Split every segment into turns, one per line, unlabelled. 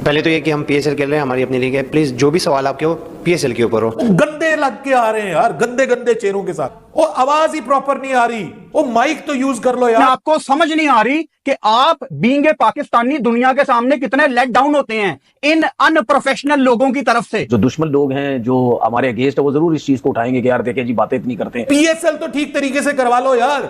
पहले तो ये कि हम पीएसएल खेल रहे हैं, हमारी अपनी लीग है। प्लीज जो भी सवाल आपके हो पीएसएल के ऊपर हो।
गंदे लग के आ रहे हैं यार, गंदे गंदे चेहरों के साथ। वो आवाज ही प्रॉपर नहीं आ रही, वो माइक तो यूज कर लो यार।
आपको समझ नहीं आ रही कि आप बीइंग ए पाकिस्तानी दुनिया के सामने कितने लेट डाउन होते हैं इन अनप्रोफेशनल लोगों की तरफ से।
जो दुश्मन लोग हैं जो हमारे अगेंस्ट है वो जरूर इस चीज को उठाएंगे कि यार देखें जी बातें इतनी करते हैं।
पीएसएल तो ठीक तरीके से करवा लो यार,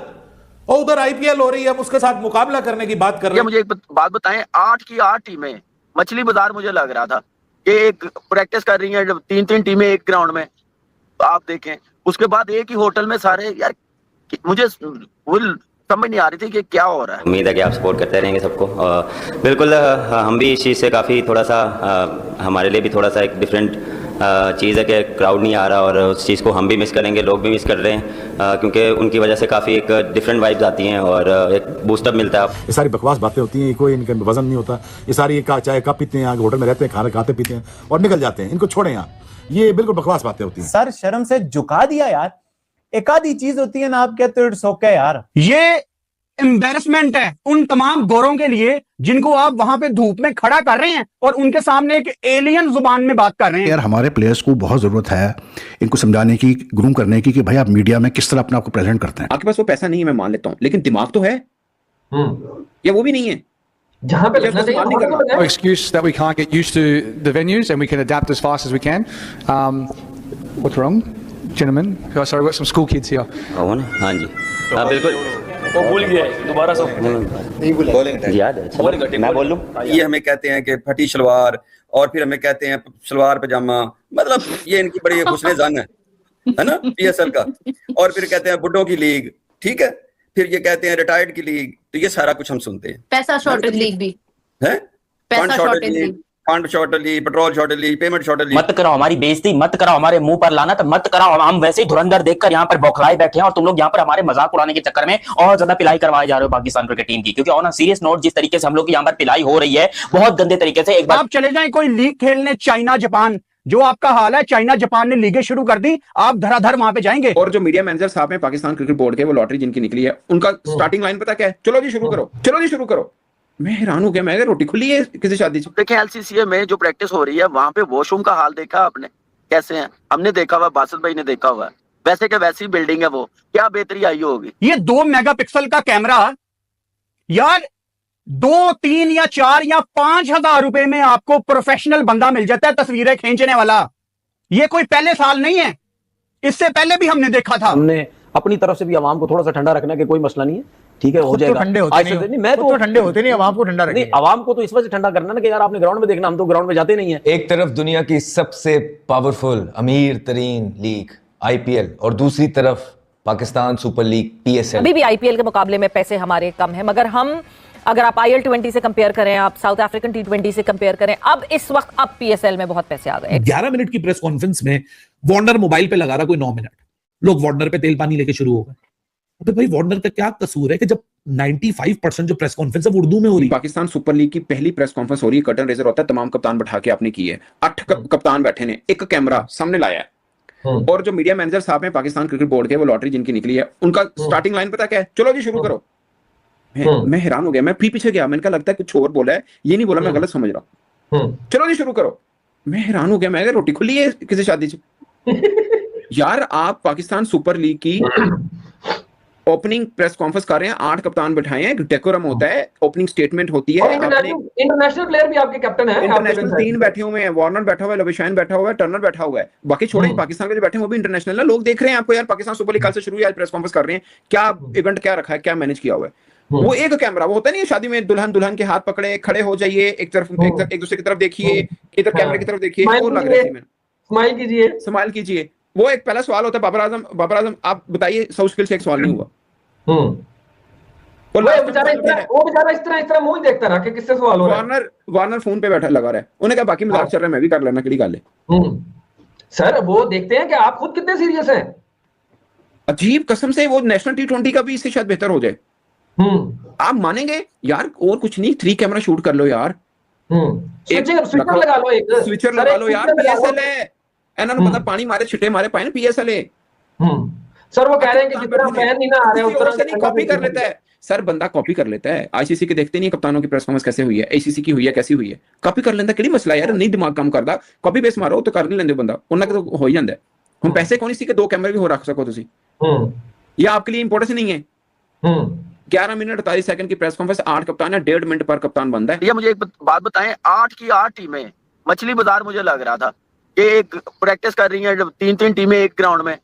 और उधर आईपीएल हो रही है, उसके साथ मुकाबला करने की बात कर रहे हैं।
मुझे एक बात बताएं, 8 की 8 टीमें मछली बाजार, मुझे लग रहा था कि एक प्रैक्टिस कर रही हैं, 3-3 टीमें एक ग्राउंड में, आप देखें। उसके बाद एक ही होटल में सारे, यार मुझे समझ नहीं आ रही थी कि क्या हो रहा है।
उम्मीद है कि आप सपोर्ट करते रहेंगे सबको। बिल्कुल, हम भी इस चीज़ से काफ़ी थोड़ा सा हमारे लिए भी थोड़ा सा एक डिफरेंट चीज़ है कि क्राउड नहीं आ रहा, और उस चीज़ को हम भी मिस करेंगे, लोग भी मिस कर रहे हैं, क्योंकि उनकी वजह से काफ़ी एक डिफरेंट वाइब्स आती हैं और एक बूस्टअप मिलता है।
ये सारी बकवास बातें होती हैं, कोई इनका वजन नहीं होता। ये सारी चाय कप पीते हैं, होटल में रहते हैं, खाना खाते पीते हैं और निकल जाते हैं। इनको छोड़ें यार, ये बिल्कुल बकवास बातें होती हैं।
सर शर्म से झुका दिया यार, एक आधी चीज होती है ना, आप कहते हो इट्स ओके यार।
ये एम्बेरसमेंट है उन तमाम गोरों के लिए जिनको आप वहां पे धूप में खड़ा कर रहे हैं और उनके सामने एक एलियन जुबान में बात कर रहे हैं।
यार हमारे प्लेयर्स को बहुत जरूरत है इनको समझाने की, ग्रूम करने की कि भाई आप मीडिया में किस तरह अपने आप को प्रेजेंट करते हैं।
आपके पास वो पैसा नहीं है, मैं मान लेता हूं, लेकिन दिमाग तो है या वो भी नहीं है।
जहां पे लगना चाहिए
No excuse that we can't get used to the venues and we can adapt as fast as we can. What's wrong, gentlemen? Oh, sorry, we've got some school kids here.
हाँ जी, हाँ बिल्कुल।
वो भूल गया है, दोबारा से
नहीं बोलेंगे याद है, मैं बोल लूं।
ये हमें कहते हैं कि फटी शलवार, और फिर हमें कहते हैं सलवार पजामा, मतलब ये इनकी बड़ी हुस्न जान है ना पीएसएल का। और फिर कहते हैं बुड्ढों की लीग, ठीक है, फिर ये कहते हैं रिटायर्ड की लीग। तो ये सारा कुछ हम सुनते हैं।
पैसा शॉर्टेज लीग भी
है,
पैसा shortage league,
fund shortage league, petrol shortage league, payment shortage league.
मत कराओ हमारी बेइज्जती, मत कराओ हमारे मुंह पर लाना, तो मत कराओ। हम वैसे ही धुरंधर देखकर यहाँ पर बौखलाए बैठे हैं और तुम लोग यहाँ पर हमारे मजाक उड़ाने के चक्कर में और ज्यादा पिलाई करवाए जा रहे हो पाकिस्तान क्रिकेट टीम की। क्योंकि ऑन अ सीरियस नोट जिस तरीके से हम लोग की यहाँ पर पिलाई हो रही है बहुत गंदे तरीके से। एक बार
आप चले जाएं कोई लीग खेलने चाइना जापान, जो आपका हाल है, चाइना जापान ने लीगें शुरू कर दी, आप धराधर वहां पे जाएंगे।
और जो मीडिया मैनेजर साहब हैं पाकिस्तान क्रिकेट बोर्ड के, वो लॉटरी जिनकी निकली है, उनका स्टार्टिंग लाइन पता क्या है? चलो जी शुरू करो, चलो जी शुरू करो। मैं हैरान हो गया, मैं रोटी खुली है किसी शादी से।
देखिए एलसीसीए में जो प्रैक्टिस हो रही है वहां पे वॉशरूम का हाल देखा आपने कैसे है? हमने देखा हुआ, बासित भाई ने देखा हुआ है। वैसे के वैसी बिल्डिंग है वो, क्या बेहतरी आई होगी।
ये 2 मेगापिक्सल का कैमरा यार 2, 3 या 4 या 5,000 रुपए में आपको प्रोफेशनल बंदा मिल जाता है तस्वीरें खींचने वाला। ये कोई पहले साल नहीं है, इससे पहले भी हमने देखा था।
हमने अपनी तरफ से भी आवाम को थोड़ा सा ठंडा रखना के कोई मसला नहीं है, ठीक है, हो जाएगा।
ठंडे होते नहीं, मैं तो ठंडे होते नहीं, आवाम को ठंडा रखना।
आवाम को तो इस वजह से ठंडा करना ना कि यार आपने ग्राउंड में देखना, हम तो ग्राउंड में जाते नहीं है।
एक तरफ दुनिया की सबसे पावरफुल अमीर तरीन लीग आईपीएल और दूसरी तरफ पाकिस्तान सुपर लीग पीएसएल।
अभी भी आईपीएल के मुकाबले में पैसे हमारे कम है, मगर हम अगर आप IL 20 से कंपेयर करें, आप साउथ अफ्रीकन T20 से कंपेयर करें, अब इस वक्त अब पीएसएल में बहुत पैसे आ गए।
11 मिनट की प्रेस कॉन्फ्रेंस में वार्नर मोबाइल पे लगा रहा कोई 9 मिनट, लोग वार्नर पे तेल पानी लेके शुरू हो गए। तो भाई वार्नर का क्या कसूर है कि जब 95% जो प्रेस कॉन्फ्रेंस है वो उर्दू में हो रही है।
पाकिस्तान सुपर लीग की पहली प्रेस कॉन्फ्रेंस हो रही है, कर्टन रेजर होता है, तमाम कप्तान बैठा के आपने की है, 8 कप्तान बैठे ने, एक कैमरा सामने लाया है। और जो मीडिया मैनेजर साहब हैं पाकिस्तान क्रिकेट बोर्ड के, वो लॉटरी जिनकी निकली है, उनका स्टार्टिंग लाइन पता क्या है? चलो जी शुरू करो। मैं हैरान हो गया, मैं पीछे गया, मैंने कहा लगता है कुछ और बोला है, ये नहीं बोला, मैं गलत समझ रहा हूँ। चलो जी शुरू करो। मैं हैरान हो गया, मैं रोटी खुली है किसी शादी से। यार आप पाकिस्तान सुपर लीग की ओपनिंग प्रेस कॉन्फ्रेंस कर रहे हैं, 8 कप्तान बैठाए हैं, डेकोरम होता है, ओपनिंग स्टेटमेंट होती है।
इंटरनेशनल प्लेयर भी आपके कैप्टन है,
इंटरनेशनल 3 बैठे हुए हैं, वार्नर बैठा हुआ है, लविशाइन बैठा हुआ है, टर्नर बैठा हुआ है, बाकी छोड़े पाकिस्तान के जो बैठे हैं वो भी इंटरनेशनल है। लोग देख रहे हैं आपको, यार पाकिस्तान सुपर लीग कल से शुरू हुई, आज प्रेस कॉन्फ्रेंस कर रहे हैं, क्या इवेंट क्या रखा है, क्या मैनेज किया हुआ है। वो एक कैमरा, वो होता नहीं है शादी में दुल्हन के हाथ पकड़े खड़े हो जाइए, एक तरफ एक दूसरे की तरफ देखिए, इधर कैमरे की तरफ देखिए, और लग रहा है
स्माइल कीजिए,
स्माइल कीजिए। वो एक पहला सवाल होता है, बाबर आजम आप बताइए, साउथ स्किल से एक सवाल नहीं हुआ।
वो बेचारा इस तरह मुंह ही देखता रहा कि किससे सवाल हो रहा है।
वार्नर फोन पे बैठा लगा रहा है, उन्हें कहा बाकी मजाक चल रहा है, मैं भी कर लेना, कड़ी गल है।
सर वो देखते हैं कि आप खुद कितने सीरियस हैं।
अजीब कसम से, वो नेशनल T20 का भी इससे शायद बेहतर हो जाए। आप मानेंगे यार, और कुछ नहीं, 3 कैमरा शूट कर लो यार,
स्विचर लगा लो, एक
स्विचर लगा लो यार, पीएसएल है, इन्होंने मतलब पानी मारे छिटे मारे पाए ना, पीएसएल है।
सर वो कह रहे हैं कि जितना फैन नहीं ना आ रहा है उस तरह से
कॉपी कर लेता है। सर बंदा कॉपी कर लेता है, आईसीसी के देखते नहीं है कप्तानों की प्रेस कॉन्फ्रेंस कैसे हुई है, एसीसी की हुई है कैसी हुई है, कॉपी कर लेंदा, किहड़ी मसला यार, नहीं दिमाग काम करदा, कॉपी पेस्ट मारो तो कर नहीं लेंदे बंदा, उन्ना के तो हो ही जांदा है। हुण पैसे कौन सी के 2 कैमरे भी हो रख सको तुसी, ये आपके लिए इंपॉर्टेंस नहीं है। 11 मिनट 48 सेकंड की प्रेस कॉन्फ्रेंस, 8 कप्तान है, 1.5 मिनट पर कप्तान बनता है।
ये मुझे एक बात बताएं, 8 की 8 टीमें मछली बाजार मुझे लग रहा था कि एक प्रैक्टिस कर रही हैं, 3-3 टीमें एक ग्राउंड में,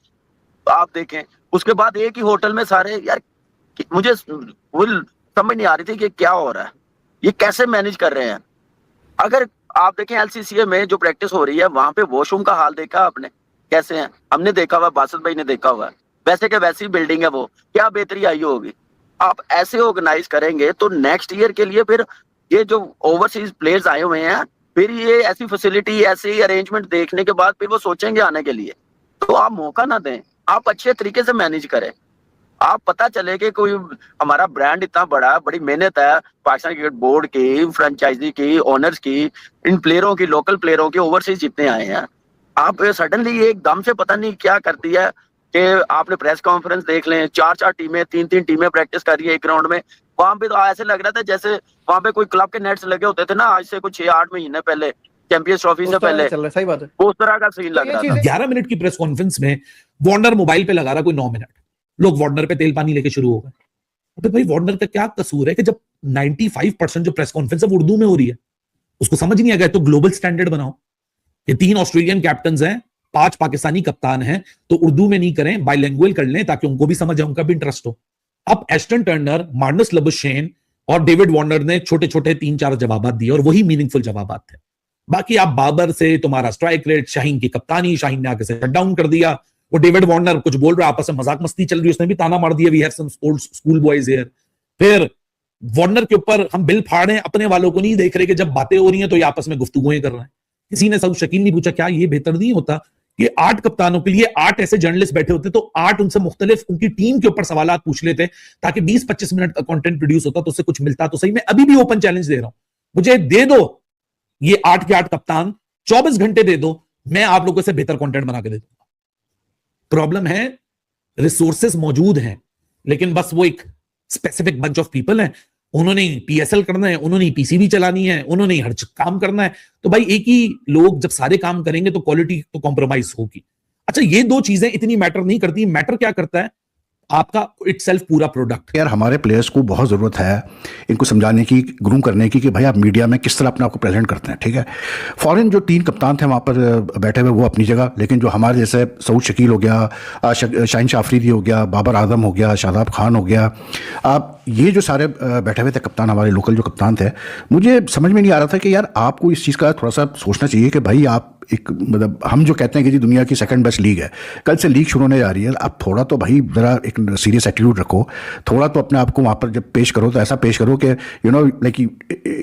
आप देखें उसके बाद एक ही होटल में सारे, यार मुझे वो समझ नहीं आ रही थी कि क्या हो रहा है, ये कैसे मैनेज कर रहे हैं। अगर आप देखें एलसीसीए में जो प्रैक्टिस हो रही है वहां पे वॉशरूम का हाल देखा आपने कैसे है, हमने देखा हुआ, बासत भाई ने देखा हुआ, वैसे के वैसी बिल्डिंग है वो, क्या बेहतरी आई होगी। आप ऐसे ऑर्गेनाइज करेंगे तो नेक्स्ट ईयर के लिए फिर ये जो ओवरसीज प्लेयर्स आए हुए हैं, फिर ये ऐसी फैसिलिटी ऐसी अरेंजमेंट देखने के बाद फिर वो सोचेंगे आने के लिए, तो आप मौका ना दें, आप अच्छे तरीके से मैनेज करें। आप पता चले कि कोई हमारा ब्रांड इतना बड़ा है, बड़ी मेहनत है पाकिस्तान क्रिकेट बोर्ड की, फ्रेंचाइजी की, ओनर्स की, इन प्लेयरों की, लोकल प्लेयरों की, ओवरसीज जितने आए हैं, आप सडनली एकदम से पता नहीं क्या करती है कि आपने प्रेस कॉन्फ्रेंस देख लें, 4-4 टीमें, 3-3 टीमें प्रैक्टिस कर रही है एक ग्राउंड में। वहां पे तो ऐसे लग रहा था जैसे वहां पे कोई क्लब के नेट्स लगे होते थे ना, आज से कुछ 6-8 महीने पहले, चैंपियंस ट्रॉफी से पहले,
चल रहा है, सही बात है।
उस तरह का सीन लग रहा था।
11 मिनट की प्रेस कॉन्फ्रेंस में वार्नर मोबाइल पे लगा रहा कोई 9 मिनट, लोग वार्नर पे तेल पानी लेके शुरू हो गए। अबे भाई वार्नर का क्या कसूर है कि जब 95% जो प्रेस कॉन्फ्रेंस है वो उर्दू में हो रही है, उसको समझ नहीं आ गया तो ग्लोबल स्टैंडर्ड बनाओ। ये 3 ऑस्ट्रेलियन कैप्टन हैं, 5 पाकिस्तानी कप्तान हैं, तो उर्दू में नहीं करें, बाइलिंगुअल कर लें ताकि उनको भी समझ आए, उनका भी इंटरेस्ट हो। अब एस्टन टर्नर, मार्नस लबुशेन और डेविड वार्नर ने छोटे छोटे 3-4 जवाब दिए और वही मीनिंगफुल जवाब थे। बाकी आप बाबर से तुम्हारा स्ट्राइक रेट, शाहीन की कप्तानी, शाहीन ने आगे से शट डाउन कर दिया, वो डेविड वार्नर कुछ बोल रहा है, आपस में मजाक मस्ती चल रही है, उसने भी ताना मार दिया, we have some old school boys here. फिर वार्नर के ऊपर हम बिल फाड़ रहे हैं, अपने वालों को नहीं देख रहे कि जब बातें हो रही हैं तो ये आपस में गुफ्तगुएं कर रहे हैं। किसी ने सब शकील नहीं पूछा क्या ये बेहतर नहीं होता कि 8 कप्तानों के लिए 8 ऐसे जर्नलिस्ट बैठे होते तो 8 उनसे मुख्तलिफ उनकी टीम के ऊपर सवाल पूछ लेते, ताकि 20-25 मिनट का कंटेंट प्रोड्यूस होता तो उससे कुछ मिलता तो सही। मैं अभी भी ओपन चैलेंज दे रहा हूं, मुझे दे दो ये 8 के 8 कप्तान, 24 घंटे दे दो, मैं आप लोगों से बेहतर कंटेंट बना के दे दूंगा। प्रॉब्लम है रिसोर्सेस मौजूद हैं, लेकिन बस वो एक स्पेसिफिक बंच ऑफ पीपल हैं, उन्होंने पीएसएल करना है, उन्होंने पीसीबी चलानी है, उन्होंने हर काम करना है। तो भाई एक ही लोग जब सारे काम करेंगे तो क्वालिटी तो कॉम्प्रोमाइज होगी। अच्छा ये 2 चीजें इतनी मैटर नहीं करती, मैटर क्या करता है आपका इटसेल्फ पूरा प्रोडक्ट।
यार हमारे प्लेयर्स को बहुत ज़रूरत है इनको समझाने की, ग्रूम करने की कि भाई आप मीडिया में किस तरह अपने आप को प्रेजेंट करते हैं, ठीक है। फॉरेन जो 3 कप्तान थे वहाँ पर बैठे हुए वो अपनी जगह, लेकिन जो हमारे जैसे सऊद शकील हो गया, शाहीन शाह अफरीदी हो गया, बाबर आजम हो गया, शादाब खान हो गया, आप ये जो सारे बैठे हुए थे कप्तान, हमारे लोकल जो कप्तान थे, मुझे समझ में नहीं आ रहा था कि यार आपको इस चीज़ का थोड़ा सा सोचना चाहिए कि भाई आप एक मतलब हम जो कहते हैं कि जी दुनिया की सेकंड बेस्ट लीग है, कल से लीग शुरू होने जा रही है, आप थोड़ा तो भाई ज़रा एक सीरियस एटीट्यूड रखो, थोड़ा तो अपने आप को वहाँ पर जब पेश करो तो ऐसा पेश करो कि you know like you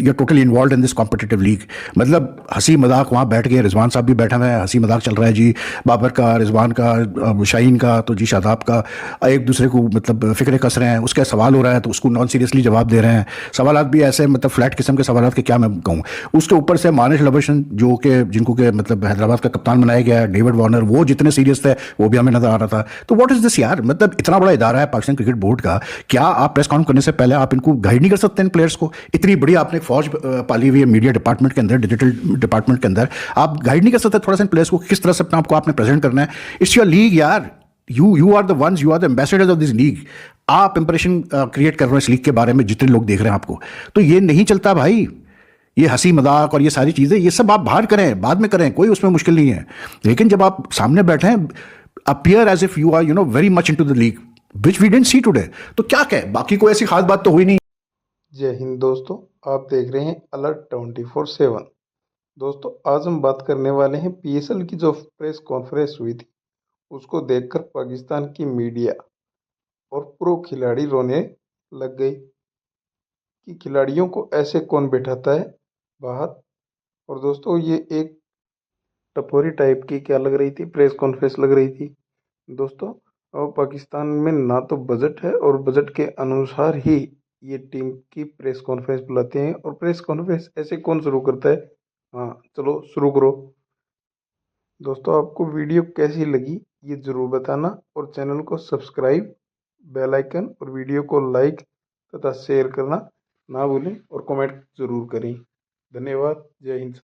are totally involve in this competitive league. मतलब हंसी मजाक वहाँ बैठ गए, रिजवान साहब भी बैठे हुए हैं, हंसी मजाक चल रहा है जी, बाबर का, रिजवान का, शाहीन का, तो जी शादाब का, एक दूसरे को मतलब फिक्रे कस रहे हैं, उसका सवाल हो रहा है तो उसको नॉन सीरियसली जवाब दे रहे हैं, सवाल भी ऐसे मतलब फ्लैट किस्म के सवाल के क्या मैं कहूँ। उसके ऊपर से मानिश लबुशेन जो कि जिनको के मतलब हैदराबाद का कप्तान बनाया गया है, डेविड वार्नर वो जितने सीरियस थे वो भी हमें नजर आ रहा था। तो व्हाट इज दिस यार, मतलब इतना बड़ा इदारा है पाकिस्तान क्रिकेट बोर्ड का, क्या आप प्रेस कॉन्फ्रेंस करने से पहले आप इनको गाइड नहीं कर सकते इन प्लेयर्स को? इतनी बड़ी आपने फौज पाली हुई है मीडिया डिपार्टमेंट के अंदर, डिजिटल डिपार्टमेंट के अंदर, आप गाइड नहीं कर सकते थोड़ा सा इन प्लेयर्स को किस तरह से अपने आपको आपने प्रेजेंट करना है? इट्स योर लीग यार, you are the ones, you are the ambassadors of this league. आप इंप्रेशन क्रिएट कर रहे हो इस लीग के बारे में, जितने लोग देख रहे हैं आपको, तो ये नहीं चलता भाई। ये हंसी मजाक और ये सारी चीजें ये सब आप बाहर करें, बाद में करें, कोई उसमें मुश्किल नहीं है, लेकिन जब आप सामने बैठे हैं appear as if you are you know very much into the league which we didn't see today, तो क्या कहें, बाकी कोई ऐसी खास बात तो हुई नहीं।
जय हिंद दोस्तों, आप देख रहे हैं अलर्ट 24/7। दोस्तों आज हम बात करने वाले हैं पीएसएल की जो प्रेस कॉन्फ्रेंस हुई थी उसको देखकर पाकिस्तान की मीडिया और प्रो खिलाड़ी रोने लग गई कि खिलाड़ियों को ऐसे कौन बैठाता है बाहर। और दोस्तों ये एक टपोरी टाइप की क्या लग रही थी, प्रेस कॉन्फ्रेंस लग रही थी। दोस्तों अब पाकिस्तान में ना तो बजट है और बजट के अनुसार ही ये टीम की प्रेस कॉन्फ्रेंस बुलाते हैं, और प्रेस कॉन्फ्रेंस ऐसे कौन शुरू करता है? हाँ चलो शुरू करो। दोस्तों आपको वीडियो कैसी लगी ये ज़रूर बताना, और चैनल को सब्सक्राइब, बेल आइकन और वीडियो को लाइक तथा शेयर करना ना भूलें और कमेंट जरूर करें। धन्यवाद। जय हिंद।